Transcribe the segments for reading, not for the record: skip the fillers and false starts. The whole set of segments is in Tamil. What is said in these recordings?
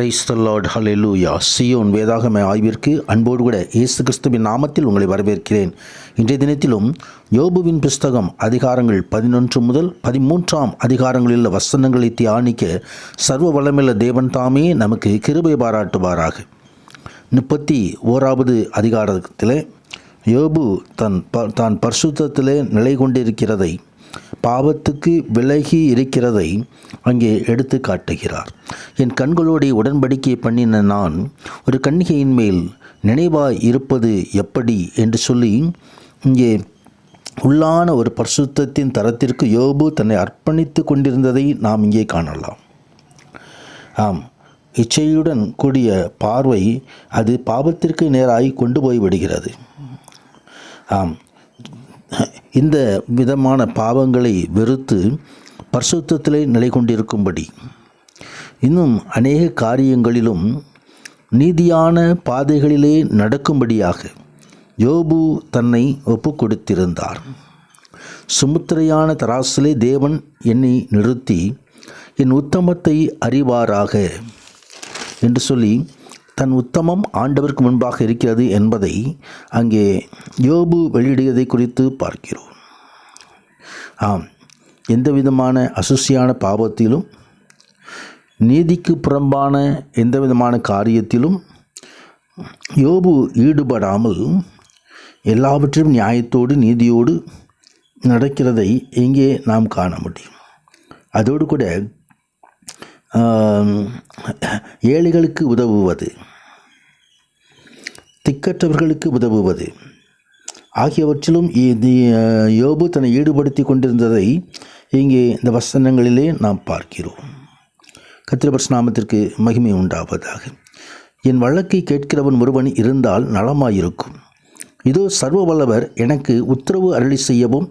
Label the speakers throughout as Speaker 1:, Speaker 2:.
Speaker 1: Praise the Lord, hallelujah. Zion வேதாகம ஆய்விற்கு அன்போடு கூட இயேசு கிறிஸ்துவின் நாமத்தில் உங்களை வரவேற்கிறேன். இன்றைய தினத்திலும் யோபுவின் புஸ்தகம் அதிகாரங்கள் 11 முதல் 13 அதிகாரங்களில் உள்ள வசனங்களை தியானிக்க சர்வ வல்லமையுள்ள தேவன் தாமே நமக்கு கிருபை பாராட்டுவாராக. 31வது அதிகாரத்தில் யோபு தான் பரிசுத்தத்திலே நிலை கொண்டிருக்கிறதை, பாவத்துக்கு விலகி இருக்கிறதை அங்கே எடுத்து காட்டுகிறார். என் கண்களோடு உடன்படிக்கை பண்ணின நான் ஒரு கன்னிகையின் மேல் நினைவாய் இருப்பது எப்படி என்று சொல்லி இங்கே உள்ளான ஒரு பரிசுத்தத்தின் தரத்திற்கு யோபு தன்னை அர்ப்பணித்து கொண்டிருந்ததை நாம் இங்கே காணலாம். ஆம், இச்சையுடன் கூடிய பார்வை அது பாவத்திற்கு நேராய் கொண்டு போய்விடுகிறது. ஆம், இந்த விதமான பாவங்களை வெறுத்து பரிசுத்தத்திலே நிலை கொண்டிருக்கும்படி இன்னும் அநேக காரியங்களிலும் நீதியான பாதைகளிலே நடக்கும்படியாக யோபு தன்னை ஒப்பு கொடுத்திருந்தார். சுமுத்திரையான தராசிலே தேவன் என்னை நிறுத்தி என் உத்தமத்தை அறிவாராக என்று சொல்லி தன் உத்தமம் ஆண்டவருக்கு முன்பாக இருக்கிறது என்பதை அங்கே யோபு வெளியிடுவதை குறித்து பார்க்கிறோம். ஆம், எந்த விதமான அசுசியான பாவத்திலும் நீதிக்கு புறம்பான எந்த விதமான காரியத்திலும் யோபு ஈடுபடாமல் எல்லாவற்றிலும் நியாயத்தோடு நீதியோடு நடக்கிறதை இங்கே நாம் காண முடியும். அதோடு கூட ஏழைகளுக்கு உதவுவது, திக்கற்றவர்களுக்கு உதவுவது ஆகியவற்றிலும் யோபு தன்னை ஈடுபடுத்தி கொண்டிருந்ததை இங்கே இந்த வசனங்களிலே நாம் பார்க்கிறோம். கர்த்தருடைய பரிசுத்த நாமத்திற்கு மகிமை உண்டாவதாக. என் வழக்கை கேட்கிறவன் ஒருவன் இருந்தால் நலமாயிருக்கும். இதோ சர்வ வல்லவர் எனக்கு உத்தரவு அருளி செய்யவும்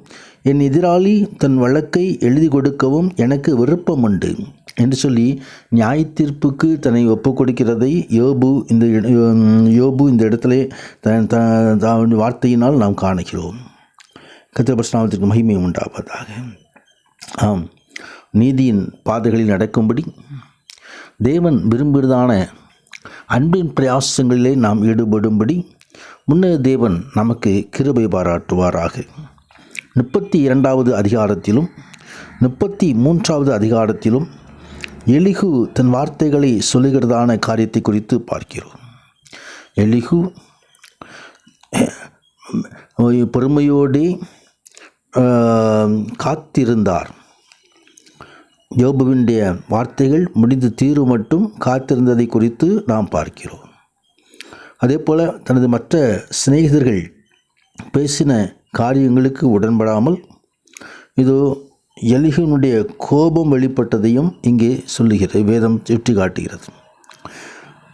Speaker 1: என் எதிராளி தன் வழக்கை எழுதி கொடுக்கவும் எனக்கு விருப்பம் உண்டு என்று சொல்லி நியாயத்தீர்ப்புக்கு தன்னை ஒப்புக் கொடுக்கிறதை யோபு இந்த இடத்திலே வார்த்தையினால் நாம் காணுகிறோம். கர்த்தருடைய பரிசுத்த நாமத்திற்கு மகிமை உண்டாவதாக. ஆம், நீதியின் பாதைகளில் நடக்கும்படி தேவன் விரும்புவதான அன்பின் பிரயாசங்களிலே நாம் ஈடுபடும்படி முன்னே தேவன் நமக்கு கிருபை பாராட்டுவாராக. 32வது அதிகாரத்திலும் 33வது அதிகாரத்திலும் எலிகு தன் வார்த்தைகளை சொல்லுகிறதான காரியத்தை குறித்து பார்க்கிறோம். எலிகு பொறுமையோடு காத்திருந்தார். யோபுவினுடைய வார்த்தைகள் முடிந்து தீரு மட்டும் காத்திருந்ததை குறித்து நாம் பார்க்கிறோம். அதே போல் தனது மற்ற சிநேகிதர்கள் பேசின காரியங்களுக்கு உடன்படாமல் இதோ எலிகுனுடைய கோபம் வெளிப்பட்டதையும் இங்கே சொல்லுகிறது, வேதம் சுட்டி காட்டுகிறது.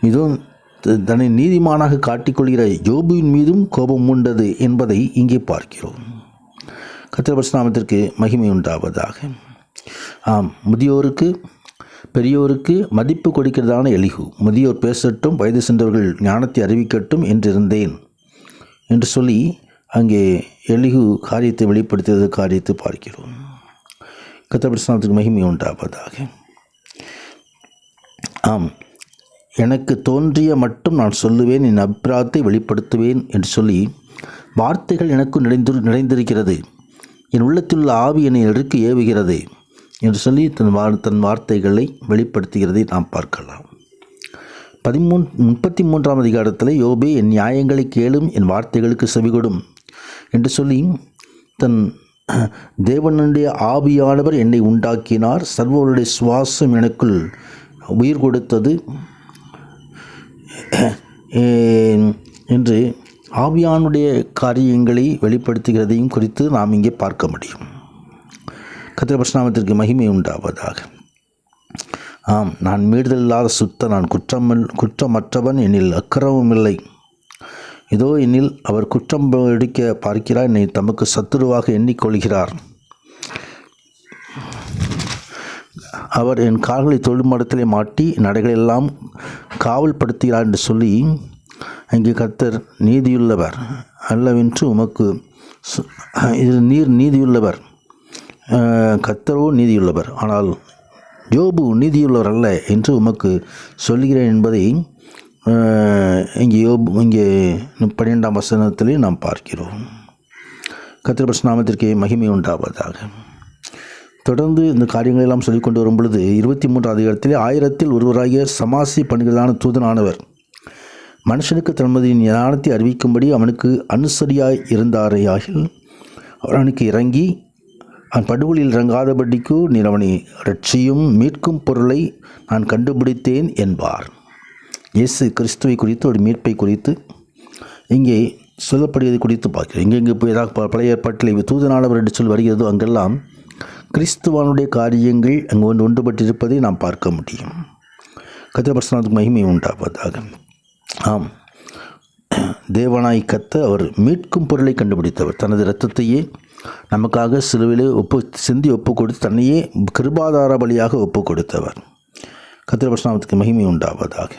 Speaker 1: இதோ தன்னை நீதிமானாக காட்டிக்கொள்கிற யோபுவின் மீதும் கோபம் உண்டது என்பதை இங்கே பார்க்கிறோம். கர்த்தருடைய பரிசுத்த நாமத்திற்கு மகிமை உண்டாவதாக. ஆம், முதியோருக்கு பெரியோருக்கு மதிப்பு கொடுக்கிறதான எலிகு, முதியோர் பேசட்டும், வயது சென்றவர்கள் ஞானத்தை அறிவிக்கட்டும் என்றிருந்தேன் என்று சொல்லி அங்கே எலிகு காரியத்தை வெளிப்படுத்தியது காரியத்தை பார்க்கிறோம். கர்த்தருடைய பரிசுத்த நாமத்திற்கு மகிமை உண்டாவதாக. ஆம், எனக்கு தோன்றிய மட்டும் நான் சொல்லுவேன், என் அபிப்பிராயத்தை வெளிப்படுத்துவேன் என்று சொல்லி வார்த்தைகள் எனக்கு நிறைந்திருக்கிறது, என் உள்ளத்தில் உள்ள ஆவி என்னை நெருக்கி ஏவுகிறது என்று சொல்லி தன் வார்த்தைகளை வெளிப்படுத்துகிறதை நாம் பார்க்கலாம். 33வது அதிகாரத்தில் யோபே என் நியாயங்களை கேளும், என் வார்த்தைகளுக்கு செவிகொடும் என்று சொல்லி தன் தேவனுடைய ஆவியானவர் என்னை உண்டாக்கினார், சர்வருடைய சுவாசம் எனக்குள் உயிர் கொடுத்தது என்று ஆவியானுடைய காரியங்களை வெளிப்படுத்துகிறதையும் குறித்து நாம் இங்கே பார்க்க முடியும். கர்த்தருடைய பரிசுத்த நாமத்திற்கு மகிமை உண்டாவதாக. ஆம், நான் மீறுதல் இல்லாத சுத்த, நான் குற்றமற்றவன், என்னில் அக்கிரமம் இல்லை. இதோ என்னில் அவர் குற்றம் எடுக்க பார்க்கிறார், என்னை தமக்கு சத்துருவாக எண்ணிக்கொள்கிறார். அவர் என் கால்களை தொழுமடத்திலே மாட்டி நடைகளெல்லாம் காவல்படுத்துகிறார் என்று சொல்லி அங்கே கர்த்தர் நீதியுள்ளவர் அல்லவென்று உமக்கு நீர் நீதியுள்ளவர், கர்த்தரோ நீதியுள்ளவர், ஆனால் யோபு நீதியுள்ளவர் அல்ல என்று உமக்கு சொல்கிறேன் என்பதை இங்கே 12ஆம் வசனத்திலே நாம் பார்க்கிறோம். கர்த்தருடைய பரிசுத்த நாமத்திற்கு மகிமை உண்டாவதாக. தொடர்ந்து இந்த காரியங்களெல்லாம் சொல்லிக்கொண்டு வரும் பொழுது 23ஆம் அதிகாரத்திலே 1000 ஒருவராகிய சமாசி பண்ணுகிறதான தூதனானவர் மனுஷனுக்கு தன்மதி ஞானத்தை அறிவிக்கும்படி அவனுக்கு அனுசரியாய் இருந்தாரையாகில் அவர் அவனுக்கு இறங்கி அவன் படுகொலியில் இறங்காதபடிக்கு நீர் அவனை ரட்சியும் மீட்கும் பொருளை நான் கண்டுபிடித்தேன் என்பார். இயேசு கிறிஸ்துவை குறித்து ஒரு மீட்பை குறித்து இங்கே சொல்லப்படுவதை குறித்து பார்க்கிறோம். எங்கெங்கே போய் ஏதாவது பழைய ஏற்பாட்டில் தூதனானவர் என்று சொல்லி வருகிறதோ அங்கெல்லாம் கிறிஸ்துவானுடைய காரியங்கள் அங்கு ஒன்றுபட்டிருப்பதை நாம் பார்க்க முடியும். கர்த்தருடைய பரிசுத்த நாமத்துக்கு மகிமை உண்டாவதாக. ஆம், தேவனாய் கர்த்தர் அவர் மீட்கும் பொருளை கண்டுபிடித்தவர். தனது இரத்தத்தையே நமக்காக சிலுவையிலே சிந்தி ஒப்பு கொடுத்து தன்னையே கிருபாதார பலியாக ஒப்பு கொடுத்தவர். கர்த்தருடைய பரிசுத்த நாமத்துக்கு மகிமை உண்டாவதாக.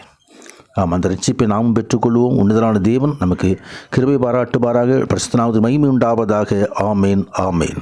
Speaker 1: ஆம், அந்த ரட்சிப்பை நாமும் பெற்றுக்கொள்வோம். உன்னதனான தேவன் நமக்கு கிருபை பாராட்டுவாராக. பரிசுத்த நாமத்துக்கு மகிமை உண்டாவதாக. ஆமேன், ஆமேன்.